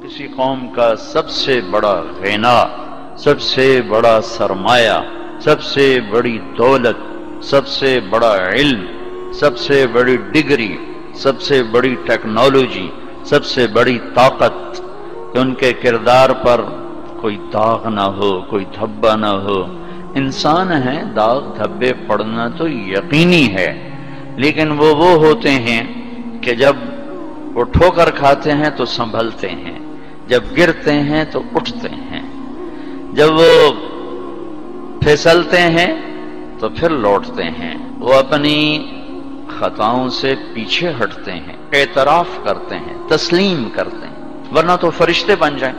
کسی قوم کا سب سے بڑا غنا، سب سے بڑا سرمایہ، سب سے بڑی دولت، سب سے بڑا علم، سب سے بڑی ڈگری، سب سے بڑی ٹیکنالوجی، سب سے بڑی طاقت کہ ان کے کردار پر کوئی داغ نہ ہو، کوئی دھبا نہ ہو۔ انسان ہیں، داغ دھبے پڑنا تو یقینی ہے، لیکن وہ ہوتے ہیں کہ جب وہ ٹھوکر کھاتے ہیں تو سنبھلتے ہیں، جب گرتے ہیں تو اٹھتے ہیں، جب وہ پھسلتے ہیں تو پھر لوٹتے ہیں، وہ اپنی خطاؤں سے پیچھے ہٹتے ہیں، اعتراف کرتے ہیں، تسلیم کرتے ہیں، ورنہ تو فرشتے بن جائیں۔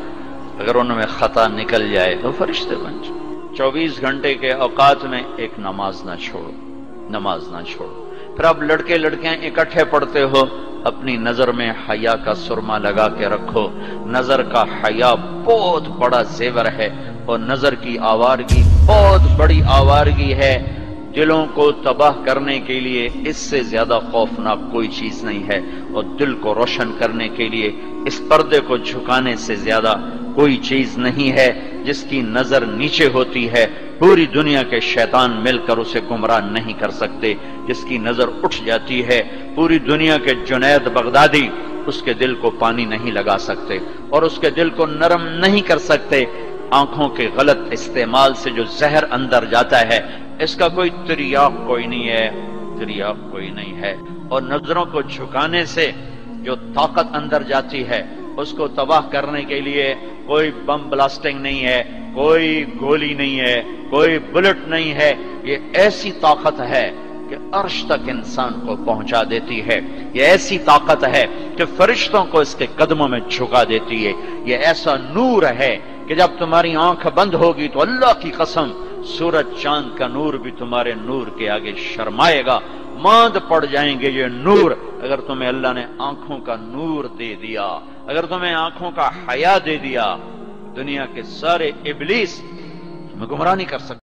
اگر ان میں خطا نکل جائے تو فرشتے بن جائیں۔ 24 گھنٹے کے اوقات میں ایک نماز نہ چھوڑو، نماز نہ چھوڑو۔ پھر اب لڑکے لڑکیاں اکٹھے پڑھتے ہو، اپنی نظر میں حیا کا سرما لگا کے رکھو۔ نظر کا حیا بہت بڑا زیور ہے، اور نظر کی آوارگی بہت بڑی آوارگی ہے۔ دلوں کو تباہ کرنے کے لیے اس سے زیادہ خوفناک کوئی چیز نہیں ہے، اور دل کو روشن کرنے کے لیے اس پردے کو جھکانے سے زیادہ کوئی چیز نہیں ہے۔ جس کی نظر نیچے ہوتی ہے، پوری دنیا کے شیطان مل کر اسے گمراہ نہیں کر سکتے۔ جس کی نظر اٹھ جاتی ہے، پوری دنیا کے جنید بغدادی اس کے دل کو پانی نہیں لگا سکتے، اور اس کے دل کو نرم نہیں کر سکتے۔ آنکھوں کے غلط استعمال سے جو زہر اندر جاتا ہے، اس کا کوئی تریاق کوئی نہیں ہے، تریاق کوئی نہیں ہے۔ اور نظروں کو جھکانے سے جو طاقت اندر جاتی ہے، اس کو تباہ کرنے کے لیے کوئی بم بلاسٹنگ نہیں ہے، کوئی گولی نہیں ہے، کوئی بلٹ نہیں ہے۔ یہ ایسی طاقت ہے کہ عرش تک انسان کو پہنچا دیتی ہے۔ یہ ایسی طاقت ہے کہ فرشتوں کو اس کے قدموں میں جھکا دیتی ہے۔ یہ ایسا نور ہے کہ جب تمہاری آنکھ بند ہوگی تو اللہ کی قسم سورج چاند کا نور بھی تمہارے نور کے آگے شرمائے گا، ماند پڑ جائیں گے یہ نور۔ اگر تمہیں اللہ نے آنکھوں کا نور دے دیا، اگر تمہیں آنکھوں کا حیا دے دیا، دنیا کے سارے ابلیس تمہیں گمراہ نہیں کر سکتے۔